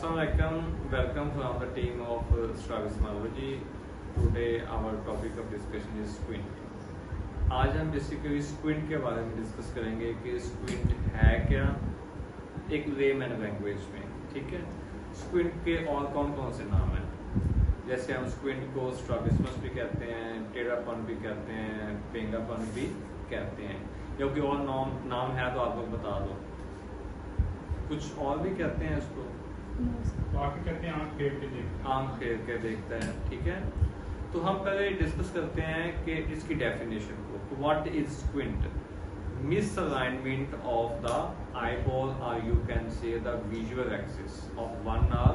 Assalamualaikum. Welcome from the team of Stravismology. Today our topic of discussion is squint. आज हम basically squint के बारे में discuss करेंगे कि स्क्विंट है क्या एक लेमैन लैंग्वेज में, ठीक है। स्क्विंट के और कौन कौन से नाम हैं, जैसे हम स्क्विंट को स्ट्रैबिस्मस भी कहते हैं, टेढ़ापन भी कहते हैं, पेंगापन भी कहते हैं। क्योंकि और नाम है तो आप लोग बता दो। कुछ और भी कहते हैं इसको, बाकी कहते हैं आंख फेर के देखते हैं। आंख फेर के देखते हैं, ठीक है। तो हम पहले डिस्कस करते हैं कि इसकी डेफिनेशन को। What is squint? Misalignment of the eyeball or you can say the visual axis of one or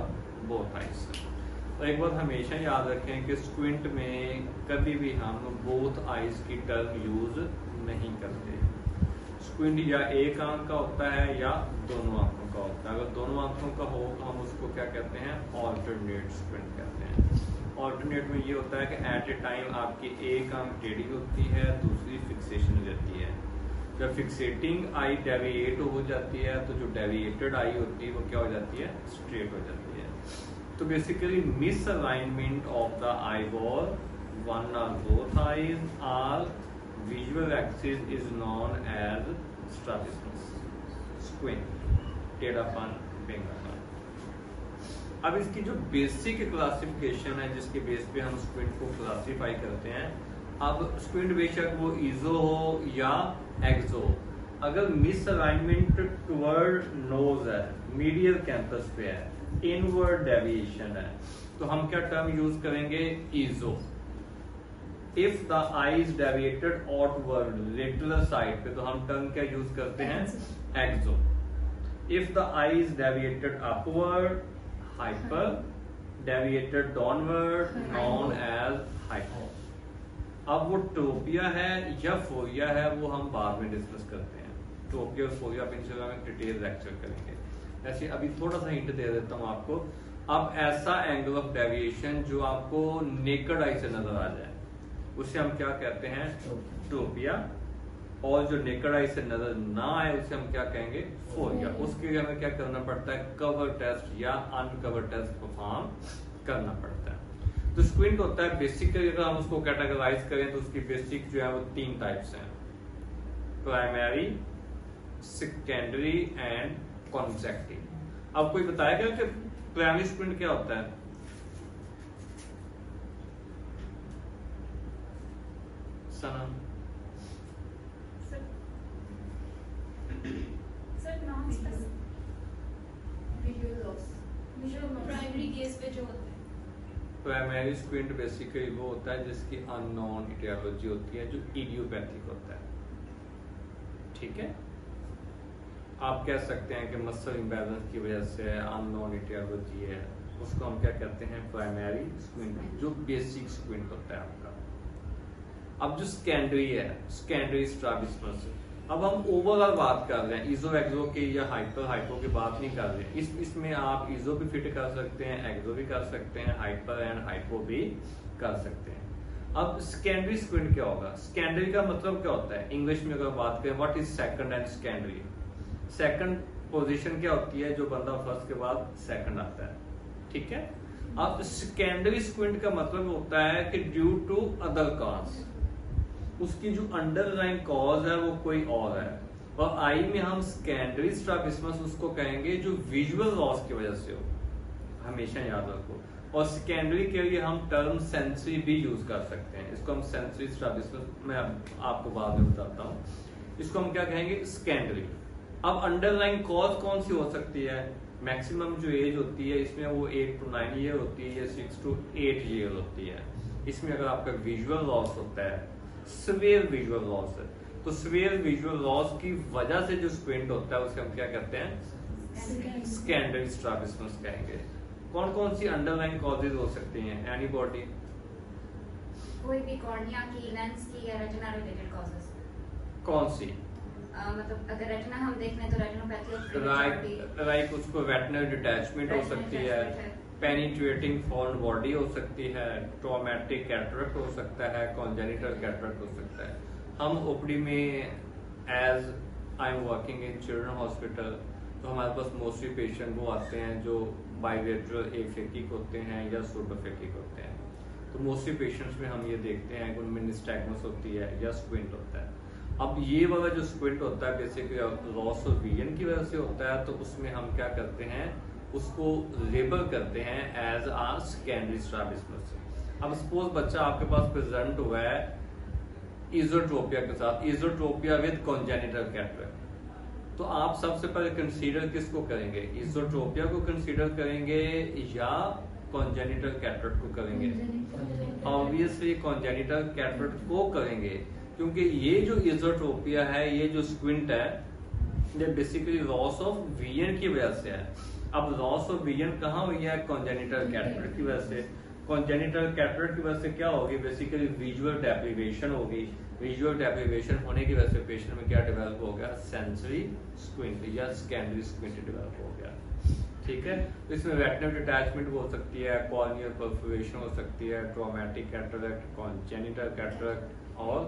both eyes। तो एक बात हमेशा याद रखें कि स्क्विंट में कभी भी हम बोथ आईज की टर्म यूज नहीं करते। स्क्विंट या एक आंख का होता है या दोनों आंखों का होता है। अगर दोनों आंखों का हो तो हम उसको क्या कहते हैं? ऑल्टरनेट स्क्विंट कहते हैं। ऑल्टरनेट में ये होता है कि एट ए टाइम आपकी एक आंख टेढ़ी होती है, दूसरी फिक्सेशन रहती है। जब फिक्सेटिंग आई डेविएट हो जाती है तो जो डेविएटेड आई होती है वो क्या हो जाती है? स्ट्रेट हो जाती है। तो basically misalignment of the eyeball, one और both eyes are visual axis is known as strabismus, squint, टेढ़ापन, पेंगापन। अब इसकी जो बेसिक क्लासिफिकेशन है जिसके बेस पे हम स्क्विंट को क्लासिफाई करते हैं, अब स्क्विंट बेशक वो इजो हो या एक्सो, अगर मिस अलाइनमेंट टुवर्ड नोज है, मीडियल कैंपस पे है, इनवर्ड डेविएशन है, तो हम क्या टर्म यूज करेंगे? Eso. If the eye is deviated outward lateral side पे तो हम टर्म क्या यूज करते हैं? Exo. If the eye is deviated upward, hyper, deviated downward, known as hypo. अब वो ट्रोपिया है या फोरिया है वो हम बाद में डिस्कस करते हैं। ट्रोपिया और फोरिया पे इंशाल्लाह में डिटेल लेक्चर करेंगे। ऐसे अभी थोड़ा सा हिंट दे देता हूँ आपको। अब ऐसा एंगल ऑफ डेविएशन जो आपको नेकेड आई से नजर आ जाए उसे हम क्या कहते हैं? ट्रोपिया। और जो नेकेड आई से नजर ना आए उसे हम क्या कहेंगे? फोरिया। उसके लिए हमें क्या करना पड़ता है? कवर टेस्ट या अनकवर टेस्ट परफॉर्म करना पड़ता है। तो स्क्विंट होता है बेसिकली, अगर हम उसको कैटेगराइज करें तो उसकी बेसिक जो है वो तीन टाइप्स हैं: प्राइमरी, सेकेंडरी एंड कॉन्सेक्टिव। अब कोई बताएगा कि प्राइमरी स्क्विंट क्या होता है? सनम प्राइमरी केस पे जो होता है। प्राइमरी स्क्विंट बेसिकली वो होता है जिसकी अननोन इटियोलॉजी होती है, जो इडियोपैथिक होता है, ठीक है। आप कह सकते हैं कि मसल इम्बैलेंस की वजह से अननोन इटियोलॉजी है, उसको हम क्या कहते हैं? प्राइमरी स्क्विंट, जो बेसिक स्क्विंट होता है आपका। अब जो सेकेंडरी है, सेकेंडरी स्ट्रैबिस्मस, अब हम ओवरऑल बात कर रहे हैं, इजो एक्सो की या हाइपर हाइपो की बात नहीं कर रहे हैं। इसमें आप इजो भी फिट कर सकते हैं, एक्सो भी कर सकते हैं, हाइपर एंड हाइपो भी कर सकते हैं। अब सेकेंडरी स्क्विंट क्या होगा? सेकेंडरी का मतलब क्या होता है? इंग्लिश में अगर बात करें, what is second and secondary? Second position क्या होती है? जो बंदा फर्स्ट के बाद सेकंड आता है, ठीक है। अब सेकेंडरी स्क्विंट का मतलब होता है कि ड्यू टू अदर कॉज, उसकी जो अंडरलाइन कॉज है वो कोई और है। और आई में हम सेकेंडरी स्ट्रैबिस्मस उसको कहेंगे जो विजुअल लॉस की वजह से हो, हमेशा याद रखो। और सेकेंडरी के लिए हम टर्म सेंसरी भी यूज कर सकते हैं। इसको हम सेंसरी स्ट्रैबिस्मस, मैं आपको बाद में बताता हूँ। इसको हम क्या कहेंगे? सेकेंडरी। अब अंडरलाइन कॉज कौन सी हो सकती है? मैक्सिमम जो एज होती है इसमें वो 8 to 9 ईयर होती है या 6 to 8 ईयर होती है। इसमें अगर आपका विजुअल लॉस होता है, सिवियर विजुअल लॉस है, तो सिवियर विजुअल लॉस की वजह से जो स्क्विंट होता है उसे हम क्या कहते हैं? सेकेंडरी स्ट्रैबिस्मस कहेंगे। कौन कौन सी अंडरलाइन कॉजेज हो सकती हैं? एनीबॉडी? कोई भी कॉर्निया की, लेंस की या रेटिना रिलेटेड कॉजेस। कौन सी? मतलब अगर रेटिना हम देख लें तो रेटिनोपैथी, लाइक उसको रेटिनल डिटैचमेंट हो सकती है, पेनिट्रेटिंग फॉरेन बॉडी हो सकती है, ट्रॉमेटिक कैटरेक्ट हो सकता है, कॉन्जेनिटल कैटरेक्ट हो सकता है। हम ओपीडी में as I am working in children hospital, तो हमारे पास मोस्टली पेशेंट वो आते हैं जो बाइलेटरल एफेक्टिक होते हैं या सूडोफेक्टिक होते हैं। तो मोस्टली पेशेंट्स में हम ये देखते हैं कि उनमें निस्टैग्मस होती है या स्क्विंट होता है। अब ये वाला जो स्क्विंट होता है बेसिकली लॉस ऑफ विजन की वजह से होता है, तो उसमें हम क्या करते हैं, उसको लेबल करते हैं एज आ सेकेंडरी स्ट्रैबिस्मस। अब सपोज बच्चा आपके पास प्रेजेंट हुआ है इजोट्रोपिया के साथ, इजोट्रोपिया विद कॉन्जेनिटल कैटरेक्ट, तो आप सबसे पहले कंसीडर किसको करेंगे, इजोट्रोपिया को कंसीडर करेंगे या कॉन्जेनिटल कैटरेक्ट को करेंगे? ऑब्वियसली कॉन्जेनिटल कैटरेक्ट को करेंगे, क्योंकि ये जो इजोट्रोपिया है, ये जो स्क्विंट है, ये बेसिकली लॉस ऑफ विजन की वजह से है। अब लॉस ऑफ विजन कहाँ हुई है? कॉन्जेनिटल कैटरेक्ट की वजह से। कॉन्जेनिटल कैटरेक्ट की वजह से क्या होगी? बेसिकली विजुअल डेप्रिवेशन होगी। विजुअल डेप्रिवेशन होने की वजह से पेशेंट में क्या डेवलप हो गया? सेंसरी स्क्विंट या सेकेंडरी स्क्विंट डेवलप हो गया। ठीक है, तो इसमें रेटिनल डिटैचमेंट हो सकती है, कॉर्नियल परफोरेशन हो सकती है, ट्रॉमेटिक कैटरेक्ट, कॉन्जेनिटल कैटरेक्ट और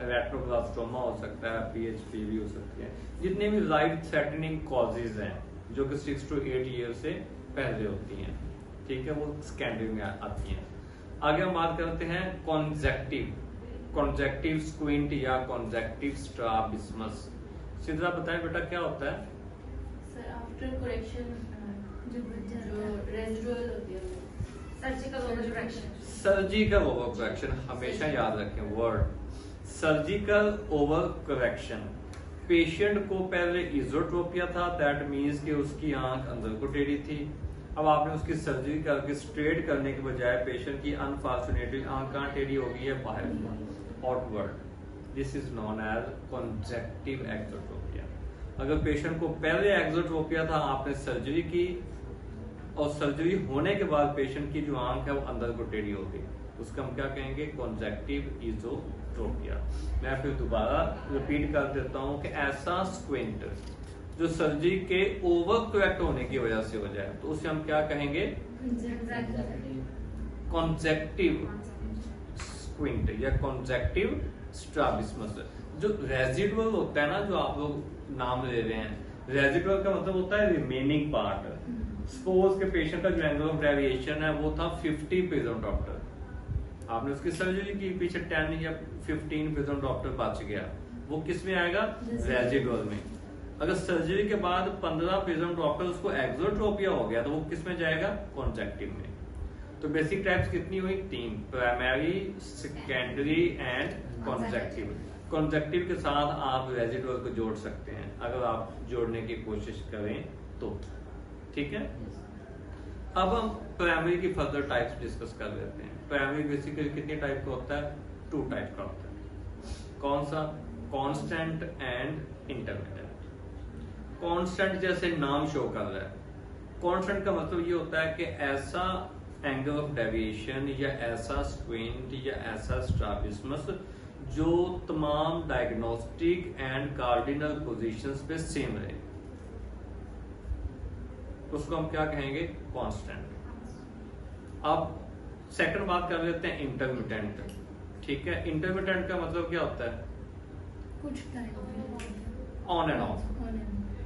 रेटिनोब्लास्टोमा हो सकता है, PHP भी हो सकती है। जितने भी लाइफ थ्रेटनिंग कॉजेज हैं जो कि 6 to 8 ईयर से पहले होती हैं, ठीक है, वो सेकेंडरी में आती हैं। आगे हम बात करते हैं कॉन्जेक्टिव स्क्विंट या कॉन्जेक्टिव स्ट्रैबिस्मस। सिद्रा बताएं बेटा क्या होता है? सर आफ्टर करेक्शन जो रेजिडुअल होती है, surgical over correction. Surgical over correction हमेशा याद रखें word, surgical over correction. Patient को पहले इजोट्रोपिया था, दैट मीन्स कि उसकी आंख अंदर को टेढ़ी थी। अब आपने उसकी सर्जरी करके स्ट्रेट करने के बजाय पेशेंट की अनफॉर्चुनेटली आंख कहाँ टेढ़ी हो गई है? बाहर, outward. This is known as consecutive exotropia. अगर पेशेंट को पहले एक्सोट्रोपिया था, आपने सर्जरी की और सर्जरी होने के बाद पेशेंट की जो आंख है वो अंदर को टेढ़ी हो गई, उसका हम क्या कहेंगे? कॉन्जेक्टिव इजोट्रोपिया। मैं फिर दोबारा रिपीट कर देता हूं कि ऐसा स्क्विंट जो सर्जरी के ओवर करेक्ट होने की वजह से हो जाए, तो उसे हम क्या कहेंगे? कॉन्जेक्टिव स्क्विंट या कॉन्जेक्टिव स्ट्रैबिस्मस। जो रेजिडुअल होता है ना, जो आप लोग नाम ले रहे हैं, रेजिडुअल का मतलब होता है रिमेनिंग पार्ट। सपोज के पेशेंट का जो एंगल ऑफ डेविएशन है वो था 50 प्रेजेंट डॉक्टर, आपने उसकी सर्जरी की, पीछे 10 या 15 प्रेजेंट डॉक्टर बच गया, वो किस में आएगा? रेजिडुअल में। अगर सर्जरी के बाद 15 प्रेजेंट डॉक्टर उसको एक्सोट्रोपिया हो गया, तो वो किस में जाएगा? कॉन्जेक्टिव में। तो बेसिक टाइप्स कितनी हुई? 3, प्राइमरी, सेकेंडरी एंड कॉन्जेक्टिव। कॉन्जेक्टिव के साथ आप रेजिडुअल को जोड़ सकते हैं अगर आप जोड़ने की कोशिश करें तो, ठीक है। अब हम प्राइमरी की फर्दर टाइप्स डिस्कस कर लेते हैं। प्राइमरी बेसिकली कितने टाइप का होता है? 2 टाइप का होता है। कौन सा? Constant and intermittent. कांस्टेंट जैसे नाम शो कर रहा है, कांस्टेंट का मतलब ये होता है कि ऐसा एंगल ऑफ डेविएशन या ऐसा स्क्विंट या ऐसा स्ट्रैबिस्मस जो तमाम डायग्नोस्टिक एंड कार्डिनल पोजीशंस पे सेम रहे, उसको हम क्या कहेंगे? कांस्टेंट। अब सेकंड बात कर लेते हैं इंटरमिटेंट, ठीक है। इंटरमिटेंट का मतलब क्या होता है? कुछ टाइम ऑन एंड ऑफ,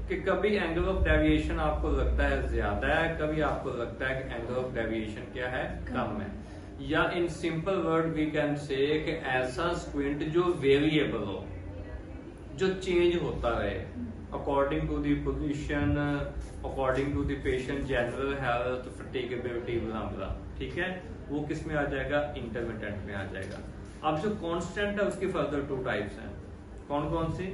कि कभी एंगल ऑफ डेविएशन आपको लगता है ज्यादा है, कभी आपको लगता है कि एंगल ऑफ डेविएशन क्या है? कम है। या in simple word we can say कि ऐसा स्क्विंट जो वेरिएबल हो, जो चेंज होता रहे according to the position, according to the patient general health, fatigability, blah, ठीक है, वो किस में आ जाएगा? इंटरमिटेंट में आ जाएगा। अब जो कांस्टेंट है उसकी फर्दर 2 टाइप्स हैं। कौन कौन सी?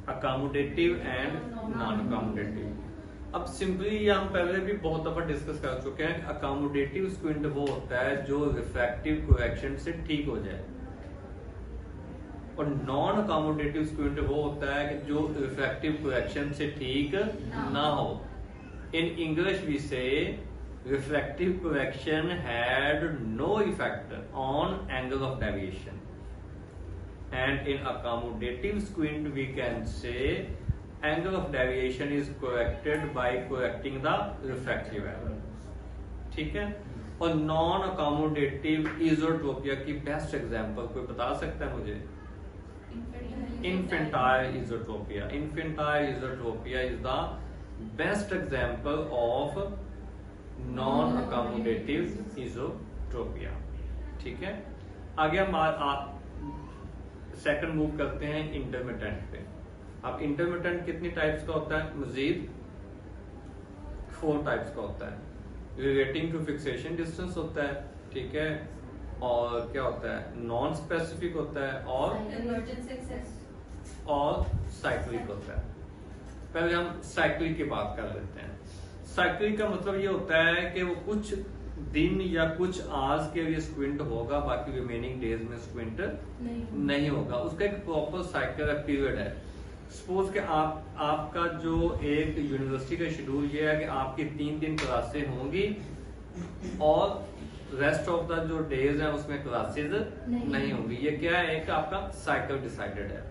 Accommodative and non accommodative. अब सिंपली ये हम पहले भी बहुत दफा डिस्कस कर चुके हैं। अकोमोडेटिव स्क्विंट वो होता है जो रिफ्रैक्टिव करेक्शन से ठीक हो जाए, और नॉन अकोमोडेटिव स्क्विंट वो होता है कि जो रिफ्रैक्टिव करेक्शन से ठीक ना हो। इन इंग्लिश वी से refractive correction had no effect on angle of deviation, and in accommodative squint we can say angle of deviation is corrected by correcting the refractive error, ठीक है। और non accommodative इजोट्रोपिया की best example कोई बता सकता है मुझे? Infantile esotropia. Infantile esotropia is the best example of non-accommodative esotropia. ठीक है, आगे हम सेकंड मूव करते हैं इंटरमिटेंट पे. अब इंटरमिटेंट कितनी टाइप्स का होता है? मजीद 4 टाइप्स का होता है. रिलेटिंग टू फिक्सेशन डिस्टेंस होता है, ठीक है, और क्या होता है? नॉन स्पेसिफिक होता है और साइक्लिक होता है. पहले हम साइक्लिक की बात कर लेते हैं. साइक्लिक का मतलब ये होता है कि वो कुछ दिन या कुछ आवर्स के लिए स्क्विंट होगा, बाकी रिमेनिंग डेज में स्क्विंट नहीं होगा. उसका एक प्रॉपर साइकिल पीरियड है. सपोज कि आपका जो एक यूनिवर्सिटी का शेड्यूल ये है कि आपकी 3 दिन क्लासेस होंगी और रेस्ट ऑफ द जो डेज हैं उसमें क्लासेस नहीं होंगी. ये क्या है? एक आपका साइकिल डिसाइडेड है.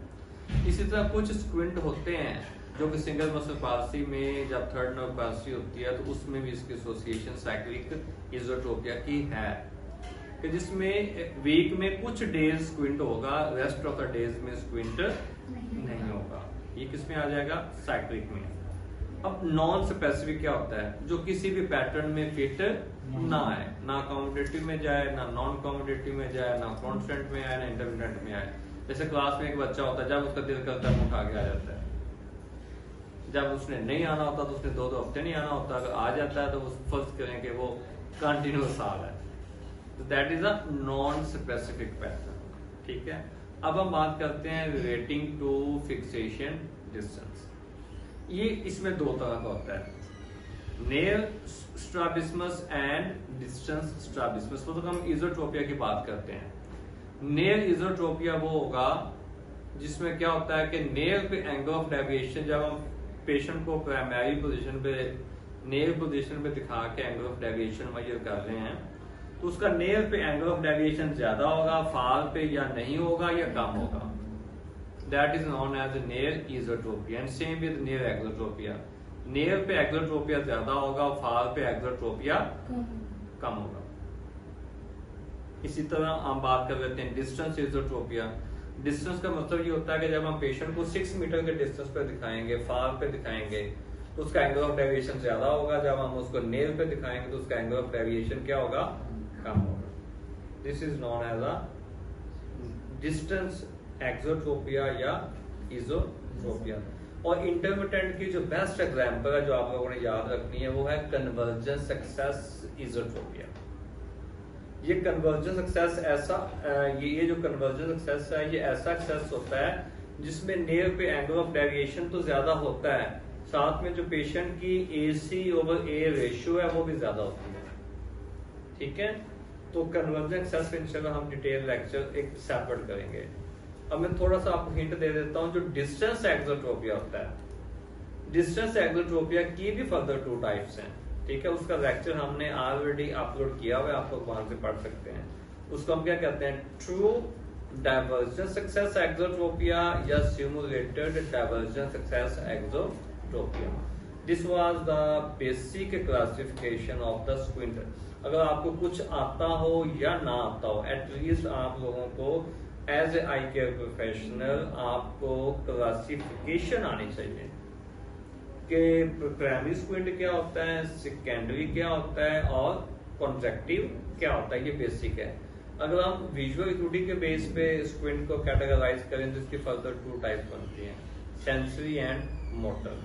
इसी तरह कुछ स्क्विंट होते हैं जो कि सिंगल मसल पाल्सी में जब थर्ड नर्व पाल्सी होती है तो उसमें भी इसकी एसोसिएशन साइक्लिक एज़ोट्रोपिया की है, कि जिसमें वीक में कुछ डेज स्क्विंट होगा, रेस्ट ऑफ द डेज में स्क्विंट नहीं होगा. ये किस में आ जाएगा? साइक्लिक में. अब नॉन स्पेसिफिक क्या होता है? जो किसी भी पैटर्न में फिट ना आए, ना अकोमोडेटिव में जाए, ना नॉन अकोमोडेटिव में जाए, ना कॉन्स्टेंट में आए, ना इंटरमिटेंट में आए. जैसे क्लास में एक बच्चा होता है, जब उसका दिल करता है उठा के आ जाता है. जब उसने नहीं आना होता तो उसने 2 हफ्ते नहीं आना होता. अगर आ जाता है तो वो फर्ज करें कि वो कंटिन्यूअस आ रहा है. तो that is a non specific pattern. ठीक है, अब हम बात करते हैं रिलेटिंग टू फिक्सेशन डिस्टेंस. ये इसमें 2 तरह का होता है, नेयर स्ट्राबिस्मस एंड डिस्टेंस स्ट्राबिस्मस. मतलब हम इज़ोट्रोपिया की बात करते हैं. नेयर इज़ोट्रोपिया वो होगा जिसमें क्या होता है कि नेयर पे एंगल ऑफ डेविएशन, जब हम पेशेंट को प्राइमरी पोजीशन पे नेयर पोजीशन पे दिखा के एंगल ऑफ डेविएशन मेजर कर रहे हैं तो उसका नेयर पे एंगल ऑफ डेविएशन ज्यादा होगा, फार पे या नहीं होगा या कम होगा. That is known as near esotropia. And same with near exotropia. Near पे एक्सोट्रोपिया ज्यादा होगा, फार पे एक्सोट्रोपिया कम होगा. इसी तरह हम बात कर लेते हैं डिस्टेंस इज़ोट्रोपिया. डिस्टेंस का मतलब ये होता है कि जब हम पेशेंट को 6 मीटर के डिस्टेंस पे दिखाएंगे, फार पे दिखाएंगे तो उसका एंगल ऑफ डेविएशन ज्यादा होगा. जब हम उसको नेयर पे दिखाएंगे तो उसका एंगल ऑफ डेविएशन क्या होगा? कम होगा. This is known as a distance exotropia या इज़ोट्रोपिया. और इंटरमिटेंट की जो बेस्ट एग्जांपल है जो आप लोगों ने याद रखनी है वो है कन्वर्जेंस एक्सेस इज़ोट्रोपिया. ये कन्वर्जेंस एक्सेस ऐसा ये जो कन्वर्जेंस एक्सेस है ये ऐसा एक्सेस होता है जिसमें नेयर पे एंगल ऑफ डेविएशन तो ज्यादा होता है, साथ में जो पेशेंट की AC/A रेशियो है वो भी ज्यादा होती है. ठीक है, तो कन्वर्जेंस एक्सेस पे इंशाल्लाह हम डिटेल लेक्चर एक सेपरेट करेंगे. अब मैं थोड़ा सा आपको हिंट दे देता हूँ. जो डिस्टेंस एक्सोट्रोपिया होता है, डिस्टेंस एक्सोट्रोपिया की भी फर्दर 2 टाइप्स हैं. ठीक है, उसका लेक्चर हमने ऑलरेडी अपलोड किया हुआ है, आप लोग वहां से पढ़ सकते हैं. उसको हम क्या कहते हैं? ट्रू डाइवर्जेंस एक्सेस एक्सोट्रोपिया या simulated divergence excess exotropia. This was the basic classification of the squint. अगर आपको कुछ आता हो या ना आता हो, एटलीस्ट आप लोगों को as a eye care professional आपको क्लासिफिकेशन आनी चाहिए कि प्राइमरी स्क्विंट क्या होता है, सेकेंडरी क्या होता है और कॉन्ट्रैक्टिव क्या होता है. ये बेसिक है. अगर हम विजुअल एक्यूटी के बेस पे स्क्विंट को कैटेगराइज करें तो इसकी फर्दर 2 टाइप्स बनती हैं, सेंसरी एंड मोटर.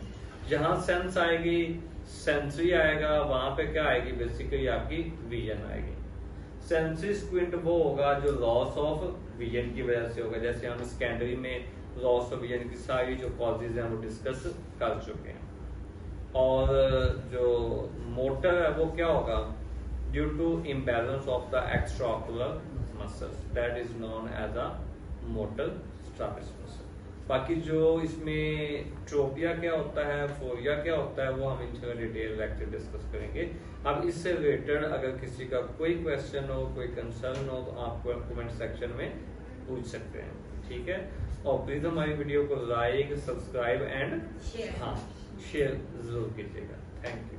जहां सेंस आएगी, सेंसरी आएगा, वहां पे क्या आएगी? बेसिकली आपकी विजन आएगी. सेंसरी स्क्विंट वो होगा जो लॉस ऑफ विजन की वजह से होगा. जैसे हम सेकेंडरी में लॉस ऑफ विजन की सारी जो कॉजेज हैं वो डिस्कस कर चुके हैं. और जो मोटर है वो क्या होगा? Due to imbalance of the extraocular muscles, that is known as a motor strabismus. बाकी जो इसमें ट्रोपिया क्या होता है, फोरिया क्या होता है, वो हम इंशाल्लाह डिटेल लेक्चर डिस्कस करेंगे. अब इससे रिलेटेड अगर किसी का कोई क्वेश्चन हो, कोई कंसर्न हो तो आप कमेंट सेक्शन में पूछ सकते हैं. ठीक है, और प्लीज हमारी वीडियो को लाइक, सब्सक्राइब एंड शेयर जरूर कीजिएगा. Thank you.